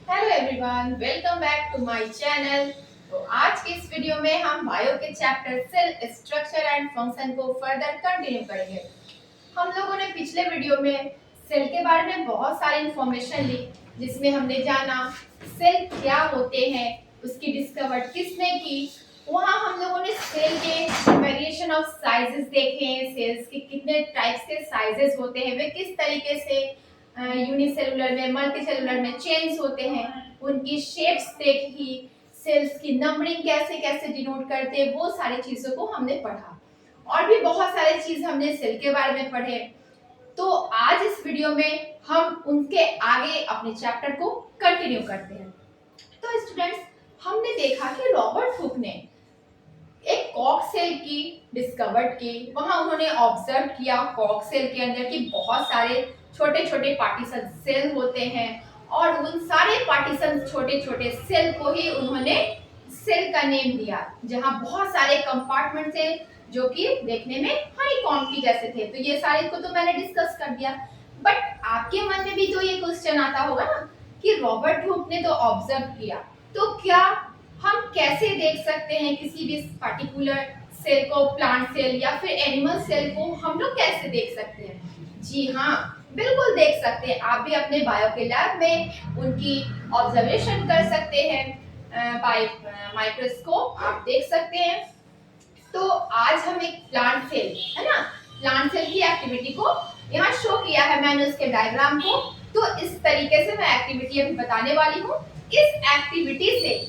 Hello everyone, welcome back to my channel. तो आज के इस वीडियो में हम बायो के chapter cell structure and function को फर्दर कंटिन्यू करेंगे। हम लोगों ने पिछले वीडियो में सेल के बारे में बहुत सारी इंफॉर्मेशन ली, जिसमें हमने जाना सेल क्या होते हैं, उसकी डिस्कवर किसने की। वहाँ हम लोगों ने सेल के वेरिएशन ऑफ साइजेस देखे हैं, सेल्स के कितने टाइप्स के साइजेस होते हैं, वे किस तरीके से यूनिसेलुलर में, मल्टीसेलुलर में चेंज होते हैं, उनकी शेप्स देखी, सेल्स की नंबरिंग कैसे कैसे डिनोट करते हैं, वो सारी चीजों को हमने पढ़ा। और भी बहुत सारे चीज हमने सेल के बारे में पढ़े। तो आज इस वीडियो में हम उनके आगे अपने चैप्टर को कंटिन्यू करते हैं। तो स्टूडेंट्स, हमने देखा कि रॉबर्ट हुक ने एक कॉक सेल की डिस्कवर्ड की। वहां उन्होंने ऑब्जर्व किया कॉक सेल के अंदर कि बहुत सारे छोटे छोटे पार्टीशन सेल होते हैं, और उन सारे पार्टीशन छोटे छोटे सेल को ही उन्होंने सेल का नेम दिया, जहां बहुत सारे कंपार्टमेंट थे जो कि देखने में हनीकॉम्ब की जैसे थे। तो ये सारे को तो मैंने डिस्कस कर दिया, बट आपके मन में भी तो ये क्वेश्चन आता होगा ना कि रॉबर्ट हुक ने तो ऑब्जर्व किया, तो क्या हम कैसे देख सकते हैं किसी भी पर्टिकुलर सेल को, प्लांट सेल या फिर एनिमल सेल को हम लोग कैसे देख सकते हैं? जी हाँ, बिल्कुल देख सकते हैं। आप भी अपने बायो के लैब में उनकी ऑब्जर्वेशन कर सकते हैं। बाय माइक्रोस्कोप आप देख सकते हैं। तो आज हम एक प्लांट सेल, है ना, प्लांट सेल की एक्टिविटी को यहाँ शो किया है मैंने, उसके डायग्राम को। तो इस तरीके से मैं एक्टिविटी अभी बताने वाली हूँ। इस एक्टिविटी से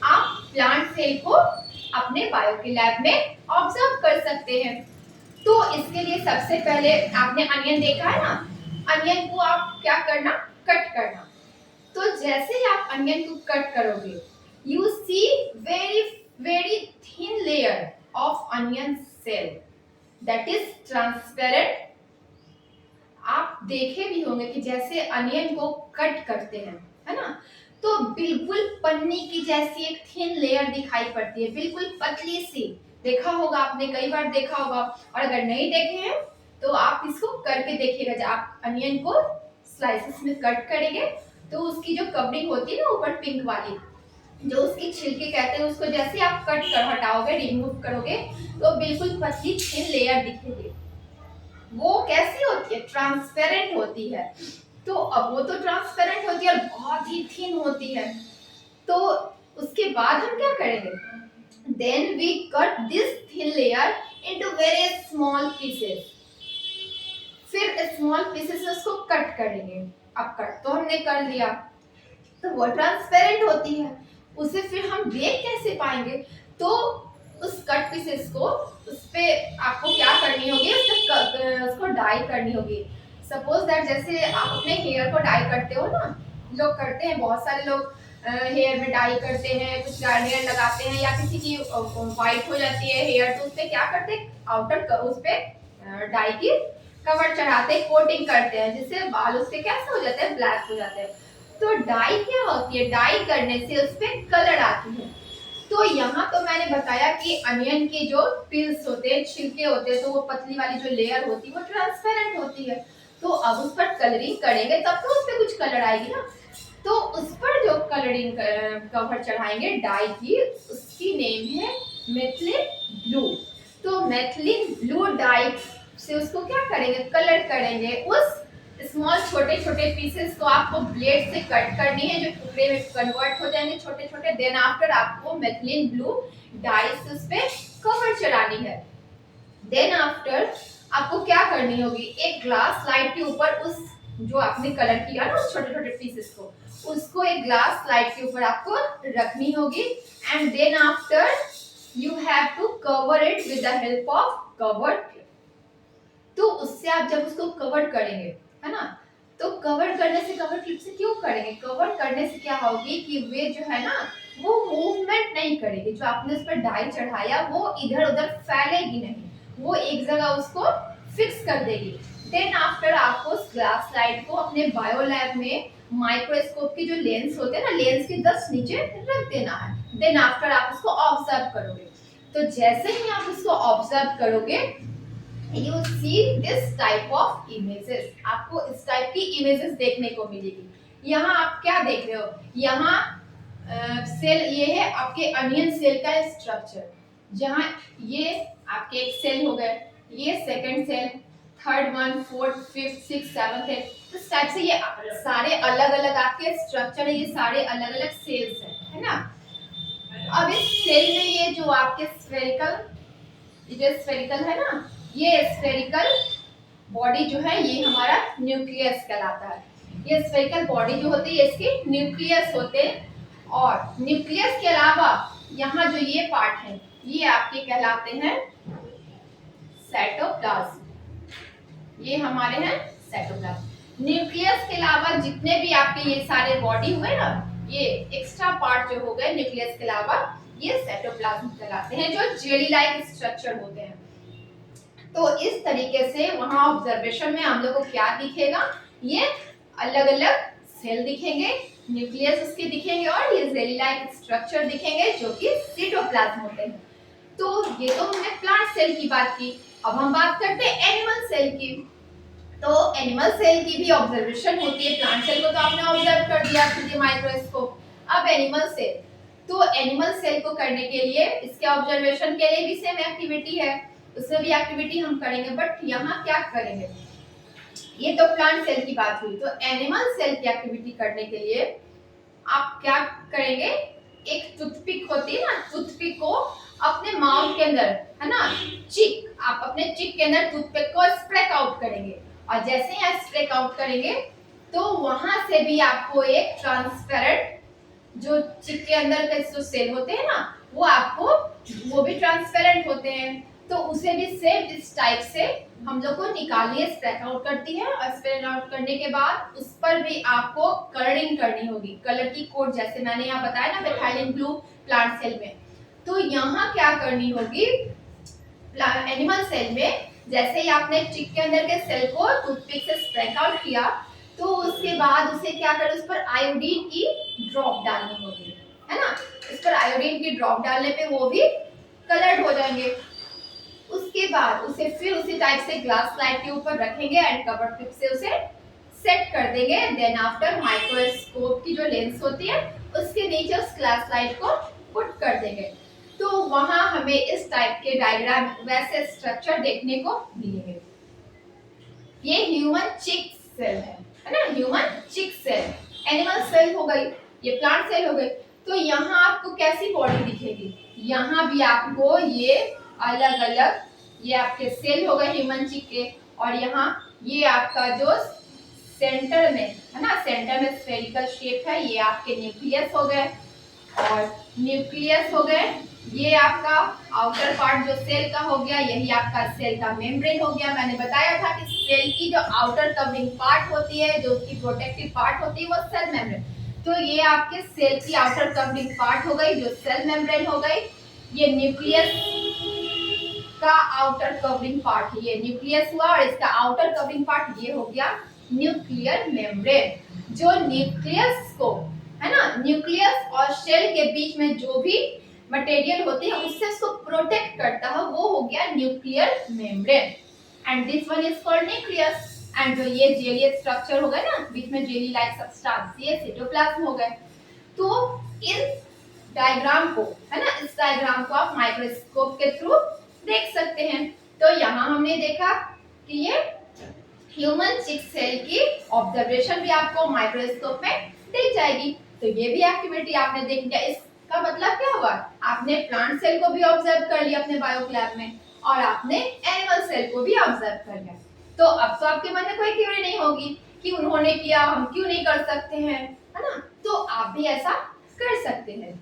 आप प्लांट सेल को अपने बायो के लैब में ऑब्जर्व कर सकते हैं। तो इसके लिए सबसे पहले आपने अनियन देखा है ना, अनियन को आप क्या करना, कट करना। तो जैसे ही आप अनियन को कट करोगे, you see very very thin layer of onion cell that is transparent. आप देखे भी होंगे कि जैसे अनियन को कट करते हैं, है ना, तो बिल्कुल पन्नी की जैसी एक थिन लेयर दिखाई पड़ती है, बिल्कुल पतली सी। देखा होगा आपने, कई बार देखा होगा। और अगर नहीं देखे हैं तो आप इसको करके देखिएगा। जब आप अनियन को स्लाइसेस में कट करेंगे तो उसकी जो कवरिंग होती है ना ऊपर पिंक वाली, जो उसकी छिलके कहते हैं, उसको जैसे आप कट कर हटाओगे, रिमूव करोगे, तो बिल्कुल पतली थिन लेयर दिखेगी। वो कैसी होती है, ट्रांसपेरेंट होती है। तो अब वो तो ट्रांसपेरेंट होती है और बहुत ही थिन होती है। तो उसके बाद हम क्या करेंगे, then we cut this thin layer into very small pieces. फिर स्मॉल पीसेस में उसको कट करेंगे। अब कट तो हमने कर लिया, तो वो ट्रांसपेरेंट होती है, उसे फिर हम देख कैसे पाएंगे? तो उस कट पीसेस को, उस पे आपको क्या करनी होगी, उसको डाई करनी होगी। सपोज दैट जैसे आप अपने हेयर को डाई करते हो ना, लोग करते हैं, बहुत सारे लोग हेयर में डाई करते हैं, कुछ गार्नियर लगाते हैं, या किसी की व्हाइट हो जाती है हेयर, तो उस पे क्या करते हैं, आउटर उस पे डाई की कवर चढ़ाते हैं, कोटिंग करते हैं, जिससे बाल उसके कैसे हो जाते हैं, ब्लैक हो जाते हैं। तो डाई क्या होती है, डाई करने से उस पे कलर आती है। तो यहाँ तो मैंने बताया कि अनियन के जो पील्स होते हैं, छिलके होते हैं, तो वो पतली वाली जो लेयर होती है वो ट्रांसपेरेंट होती है। तो अब उस पर कलरिंग करेंगे तब तो उस पर कुछ कलर आएगी ना। तो उस पर जो कलरिंग कवर चढ़ाएंगे डाई की, उसकी नेम है मेथिलीन ब्लू। तो मेथिलीन ब्लू डाई से उसको क्या करेंगे, कलर करेंगे। उस स्मॉल छोटे छोटे पीसेस को आपको ब्लेड से कट करनी है, जो टुकड़े में कन्वर्ट हो जाएंगे छोटे छोटे। देन आफ्टर आपको मेथिलीन ब्लू डाई से उस पे कवर चढ़ानी है। देन आफ्टर आपको क्या करनी होगी, एक ग्लास स्लाइड के ऊपर उस जो आपने कलर किया ना उस छोटे छोटे पीसेस को, उसको एक ग्लास स्लाइड के ऊपर आपको रखनी होगी। And then after you have to cover it with the help of cover clip. तो उससे आप जब उसको कवर करेंगे, है ना, तो कवर करने से, कवर क्लिप से क्यों करेंगे, कवर करने से क्या होगी कि वे जो है ना वो मूवमेंट नहीं करेगी। जो आपने उस पर डाई चढ़ाया वो इधर उधर फैलेगी नहीं, वो एक जगह उसको फिक्स कर देगी। देन आफ्टर आपको उस ग्लास स्लाइड को अपने बायो लैब में माइक्रोस्कोप की जो लेंस होते हैं ना, लेंस के जस्ट नीचे रख देना है। देन आफ्टर आप उसको ऑब्जर्व करोगे। तो जैसे ही आप उसको ऑब्जर्व करोगे, you see this type of images, आपको इस टाइप की इमेजेस देखने को मिलेगी। यहाँ आप क्या देख रहे हो, यहाँ सेल ये है आपके अनियन सेल का स्ट्रक्चर, जहाँ ये आपके एक सेल हो गए, ये second cell, third one, fourth, fifth, six, seventh है। तो इस टाइप से ये सारे अलग अलग आपके स्ट्रक्चर है, ये सारे अलग अलग सेल्स है ना। अब इस सेल में ये जो आपके स्फेरिकल, ये जो स्फेरिकल है ना, ये स्फेरिकल बॉडी जो है ये हमारा न्यूक्लियस कहलाता है। ये स्फेरिकल बॉडी जो होती है इसके न्यूक्लियस होते हैं, और न्यूक्लियस के अलावा यहाँ जो ये पार्ट है ये आपके कहलाते हैं साइटोप्लाज्म, ये हमारे हैं साइटोप्लाज्म। न्यूक्लियस के अलावा जितने भी आपके ये सारे बॉडी हुए ना, ये एक्स्ट्रा पार्ट जो हो गए न्यूक्लियस के अलावा, ये साइटोप्लाज्म कहलाते हैं, जो जेली लाइक स्ट्रक्चर होते हैं। तो इस तरीके से वहां ऑब्जर्वेशन में हम लोग को क्या दिखेगा, ये अलग अलग सेल दिखेंगे, न्यूक्लियस उसके दिखेंगे, और ये जेली लाइक स्ट्रक्चर दिखेंगे जो कि साइटोप्लाज्म होते हैं। तो ये तो हमने प्लांट सेल की बात की। अब हम बात करते हैं एनिमल सेल की। तो एनिमल सेल की भी ऑब्जर्वेशन होती है। प्लांट सेल को तो आपने ऑब्जर्व कर दिया थ्रू माइक्रोस्कोप। अब एनिमल सेल, तो एनिमल सेल को करने के लिए, इसके ऑब्जर्वेशन के लिए भी सेम एक्टिविटी है, उसमें भी एक्टिविटी हम करेंगे, बट यहाँ क्या करेंगे, ये तो प्लांट सेल की बात हुई। तो एनिमल सेल की एक्टिविटी करने के लिए आप क्या करेंगे, एक टूथपिक होती है ना, टूथपिक को अपने माउथ के अंदर, है ना, चिक, आप अपने चिक के अंदर टूथपिक को स्प्रेक आउट करेंगे, और जैसे ही आप स्प्रेक आउट करेंगे तो वहां से भी आपको एक ट्रांसपेरेंट, जो चिक के अंदर के जो सेल होते हैं ना, वो आपको, वो भी ट्रांसपेरेंट होते हैं, तो उसे भी सेम इस टाइप से हम लोग को निकालिए, स्प्रेक आउट करती है, और स्प्रेक आउट करने के बाद उस पर भी आपको कलरिंग करनी होगी, कलर की कोड, जैसे मैंने यहाँ बताया ना मिथाइलिन ब्लू प्लांट सेल में। तो यहाँ क्या करनी होगी, एनिमल सेल में जैसे ही आपने चिक के अंदर के सेल को टूथपिक से स्प्रेक आउट किया, तो उसके बाद उसे क्या करें, उस पर आयोडीन की ड्रॉप डालनी होगी, है ना। इस पर आयोडीन की ड्रॉप डालने पे वो भी कलर्ड हो जाएंगे। उसके बाद उसे फिर उसी टाइप से ग्लास स्लाइड के ऊपर रखेंगे एंड कवर टिप से उसे सेट कर देंगे। देन आफ्टर माइक्रोस्कोप की जो लेंस होती है उसके नीचे उस ग्लास स्लाइड को पुट कर देंगे, तो वहां हमें इस टाइप के डायग्राम, वैसे स्ट्रक्चर देखने को मिलेंगे। ये ह्यूमन चिक सेल है ना, ह्यूमन चिक सेल। एनिमल सेल हो गई, ये प्लांट सेल हो गई। तो यहाँ आपको कैसी बॉडी दिखेगी, यहाँ भी आपको ये अलग अलग, ये आपके सेल हो गए ह्यूमन चिक के, और यहाँ ये आपका जो सेंटर में है ना, सेंटर में स्फेरिकल शेप है, ये आपके न्यूक्लियस हो गए, और न्यूक्लियस हो गए, ये आपका आउटर पार्ट जो सेल का हो गया, यही आपका सेल का मेम्ब्रेन हो गया। मैंने बताया था कि सेल की जो आउटर कवरिंग पार्ट होती है, जो उसकी प्रोटेक्टिव पार्ट होती है, वो सेल मेम्ब्रेन। तो ये आपके सेल की आउटर कवरिंग पार्ट हो गई, जो सेल मेम्ब्रेन हो गई। ये न्यूक्लियस का आउटर कवरिंग पार्ट, ये न्यूक्लियस हुआ, और इसका आउटर कवरिंग पार्ट ये हो गया न्यूक्लियर मेम्ब्रेन, जो न्यूक्लियस को, है ना, न्यूक्लियस और सेल के बीच में जो भी मटेरियल होती है उससे इसको प्रोटेक्ट करता है, वो हो गया nuclear membrane. And this one is called nucleus. And जो ये जेली स्ट्रक्चर हो गए ना, बीच में जेली लाइक सब्सटेंस, ये साइटोप्लाज्म हो गए। तो इस डायग्राम को, है ना, इस डायग्राम को आप माइक्रोस्कोप के थ्रू देख सकते हैं। तो यहाँ हमने देखा कि ये ह्यूमन चिक सेल की ऑब्जर्वेशन भी आपको माइक्रोस्कोप में दिख जाएगी। तो ये भी एक्टिविटी आपने देख लिया। इसका मतलब क्या हुआ, आपने प्लांट सेल को भी ऑब्जर्व कर लिया अपने बायो लैब में, और आपने एनिमल सेल को भी ऑब्जर्व कर लिया। तो अब तो आपके मन में कोई क्वेरी नहीं होगी कि उन्होंने किया, हम क्यों नहीं कर सकते हैं, है ना। तो आप भी ऐसा कर सकते हैं।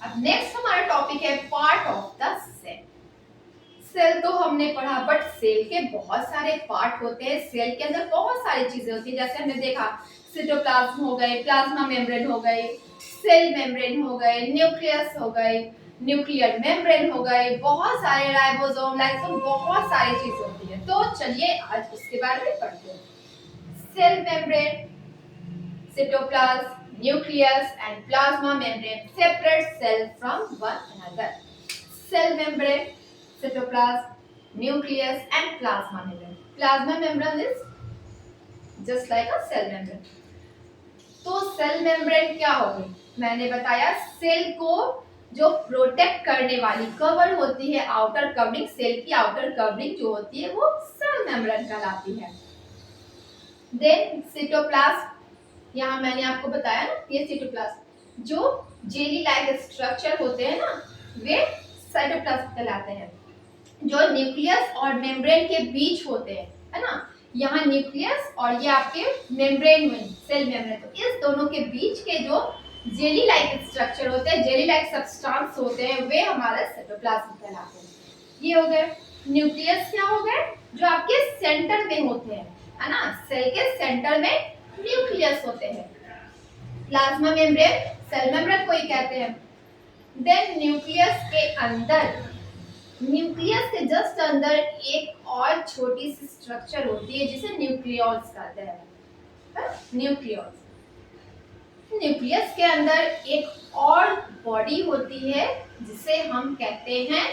अब नेक्स्ट हमारा टॉपिक है part of the cell. Cell तो हमने पढ़ा, बट सेल के बहुत सारे पार्ट होते हैं। सेल के अंदर बहुत सारी चीजें होती है, जैसे हमने देखा साइटोप्लाज्म हो गए, प्लाज्मा मेम्ब्रेन हो गए, सेल मेम्ब्रेन हो गए, न्यूक्लियस हो गए, न्यूक्लियर मेम्ब्रेन हो गए, बहुत सारे राइबोसोम, लाइसोम, बहुत सारी चीजें होती है। तो चलिए आज उसके बारे में पढ़ते हैं। Cell membrane, cytoplasm, nucleus and plasma membrane separate cell from one another. Cell membrane, cytoplasm, nucleus and plasma membrane is just like a cell membrane. तो सेल मेम्ब्रेन क्या होगी? मैंने बताया सेल को जो प्रोटेक्ट करने वाली कवर होती है, आउटर कवरिंग, सेल की आउटर कवरिंग जो होती है वो सेल मेम्ब्रेन कहलाती है। देन साइटोप्लाज्म, यहाँ मैंने आपको बताया ना ये साइटोप्लाज्म जो जेली लाइक स्ट्रक्चर होते हैं ना वे साइटोप्लाज्म कहलाते हैं, जो न्यूक्लियस और मेम्ब्रेन के बीच होते हैं, है ना। यहाँ न्यूक्लियस और ये आपके मेम्ब्रेन में सेल मेम्ब्रेन, तो इस दोनों के बीच के जो जेली लाइक स्ट्रक्चर होते हैं, जेली लाइक सब्सटेंस होते हैं, वे हमारा साइटोप्लाज्म कहलाते हैं। ये हो गए। न्यूक्लियस क्या हो गए? जो आपके सेंटर में होते हैं, है ना, सेल के सेंटर में न्यूक्लियस होते हैं। प्लाज्मा मेम्ब्रेन, सेल मेम्ब्रेन को ही कहते हैं। देन न्यूक्लियस के अंदर, न्यूक्लियस के जस्ट अंदर एक और छोटी सी स्ट्रक्चर होती है जिसे न्यूक्लियस कहते हैं। न्यूक्लियस, न्यूक्लियस के अंदर एक और बॉडी होती है जिसे हम कहते हैं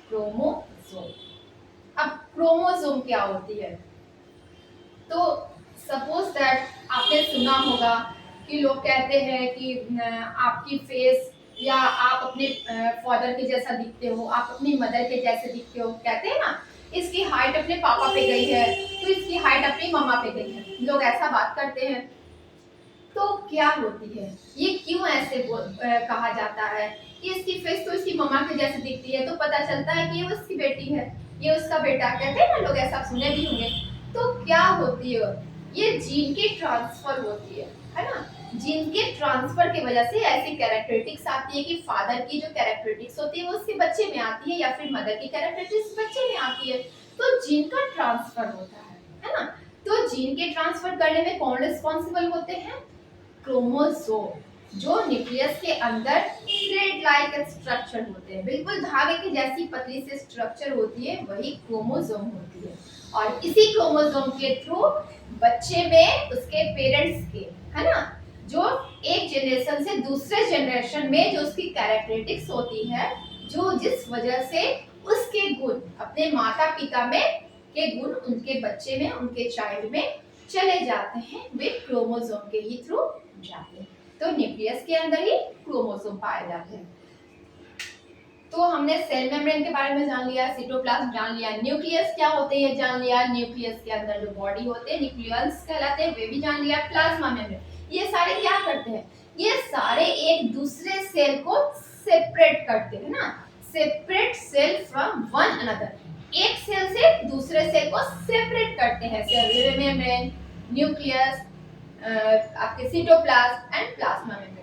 क्रोमोसोम। अब क्रोमोसोम क्या होती है? तो सपोज दैट आपने सुना होगा कि लोग कहते हैं कि आपकी फेस या आप अपने फादर के जैसा दिखते हो, आप अपनी मदर के जैसे दिखते हो, कहते हैं ना इसकी हाइट अपने पापा पे गई है तो इसकी हाइट अपनी मम्मा पे गई है, लोग ऐसा बात करते हैं। तो क्या होती है ये, क्यों ऐसे कहा जाता है कि इसकी फेस तो इसकी मम्मा के जैसे दिखती है, तो पता चलता है कि ये उसकी बेटी है, ये उसका बेटा, कहते हैं ना लोग, ऐसा सुने भी होंगे। तो क्या होती है? ये जीन की ट्रांसफर होती है ना। जीन के ट्रांसफर की वजह से ऐसी कैरेक्टरिस्टिक्स आती है कि फादर की जो कैरेक्टरिस्टिक्स होती है वो उसके बच्चे में आती है, या फिर मदर की कैरेक्टरिस्टिक्स बच्चे में आती है। तो जीन का ट्रांसफर होता है ना। तो जीन के ट्रांसफर करने में कौन रिस्पॉन्सिबल होते हैं? क्रोमोसोम, जो न्यूक्लियस के अंदर थ्रेड लाइक स्ट्रक्चर होते हैं, बिल्कुल धागे की जैसी पतली सी स्ट्रक्चर होती है, वही क्रोमोसोम होती है। और इसी क्रोमोसोम के थ्रू बच्चे में उसके पेरेंट्स के, है ना, जो एक जनरेशन से दूसरे जनरेशन में जो उसकी कैरेक्टरिस्टिक्स होती है, जो जिस वजह से उसके गुण अपने माता पिता में के गुण उनके बच्चे में, उनके चाइल्ड में चले जाते हैं, वे क्रोमोसोम के ही थ्रू जाते हैं। तो न्यूक्लियस के अंदर ही क्रोमोसोम पाए जाते हैं। तो हमने सेल मेम्ब्रेन के बारे में जान लिया, साइटोप्लाज्म जान लिया, न्यूक्लियस क्या होते हैं जान लिया, न्यूक्लियस के अंदर जो बॉडी होते हैं न्यूक्लियस कहलाते हैं, वे भी जान लिया। प्लाज्मा मेम्ब्रेन, ये सारे क्या करते हैं? ये सारे एक दूसरे सेल को सेपरेट करते हैं ना, separate cell from one another, एक सेल से दूसरे सेल को सेपरेट करते हैं। सेलुलर मेम्ब्रेन, न्यूक्लियस, आपके cytoplasm and plasma membrane.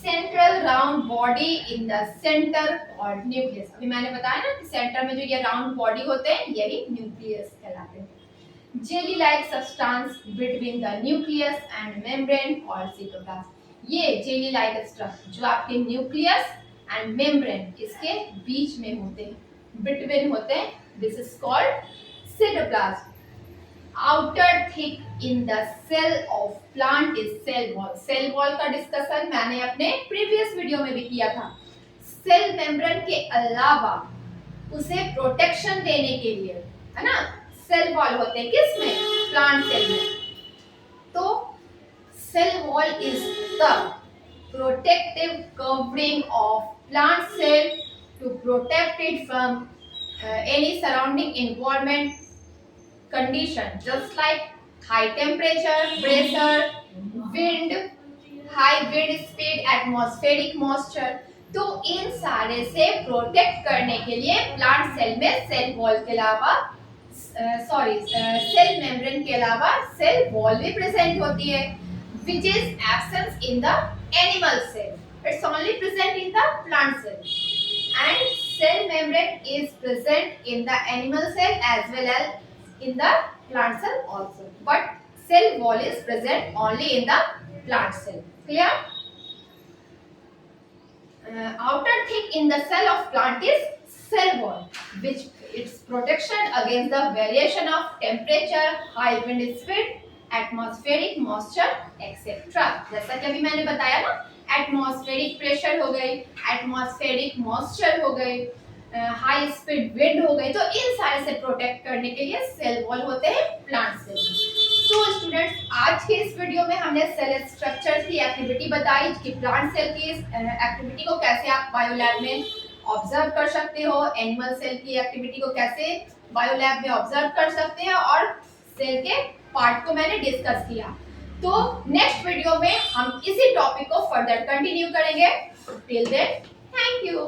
Central round body in the centre और न्यूक्लियस, अभी मैंने बताया ना कि सेंटर में जो ये राउंड बॉडी होते हैं यही न्यूक्लियस कहलाते हैं। Jelly like substance between the nucleus and membrane और साइटोप्लाज्म, ये जेली लाइक स्ट्रक्चर जो आपके न्यूक्लियस एंड मेम्ब्रेन इसके बीच में होते हैं, बिटवीन होते हैं, this is called cytoplasm. Outer thick in the cell of plant is cell wall. Cell wall का डिस्कशन मैंने अपने प्रीवियस वीडियो में भी किया था। सेल मेम्ब्रेन के अलावा उसे प्रोटेक्शन देने के लिए, है ना, सेल वॉल होते हैं किसमें? प्लांट सेल में। तो cell wall is the protective covering of plant cell to protect it from any surrounding environment condition, just like high temperature, pressure, wind, high wind speed, atmospheric moisture। तो इन सारे से protect करने के लिए plant cell में cell wall के अलावा cell membrane के अलावा सेल वॉल भी प्रेजेंट होती है, which is absent in the animal cell. It's only present in the plant cell. And cell membrane is present in the animal cell as well as in the plant cell also, but cell wall is present only in the plant cell. Clear? Outer thick in the cell of plant is cell wall, which its protection against the variation of temperature, high wind speed, atmospheric moisture etc. जैसा कि अभी मैंने बताया ना, atmospheric pressure हो गई, atmospheric moisture हो गई, हाई स्पीड विंड हो गई, तो इन सारे से प्रोटेक्ट करने के लिए सेल वॉल होते हैं प्लांट सेल। तो स्टूडेंट्स, आज के इस वीडियो में हमने सेल स्ट्रक्चर की एक्टिविटी बताई कि प्लांट सेल की एक्टिविटी को कैसे आप बायो लैब में ऑब्जर्व कर सकते हो, एनिमल सेल की एक्टिविटी को कैसे बायो लैब में ऑब्जर्व कर सकते हैं, और सेल के पार्ट को मैंने डिस्कस किया। तो नेक्स्ट वीडियो में हम इसी टॉपिक को फर्दर कंटिन्यू करेंगे। Till then, thank you.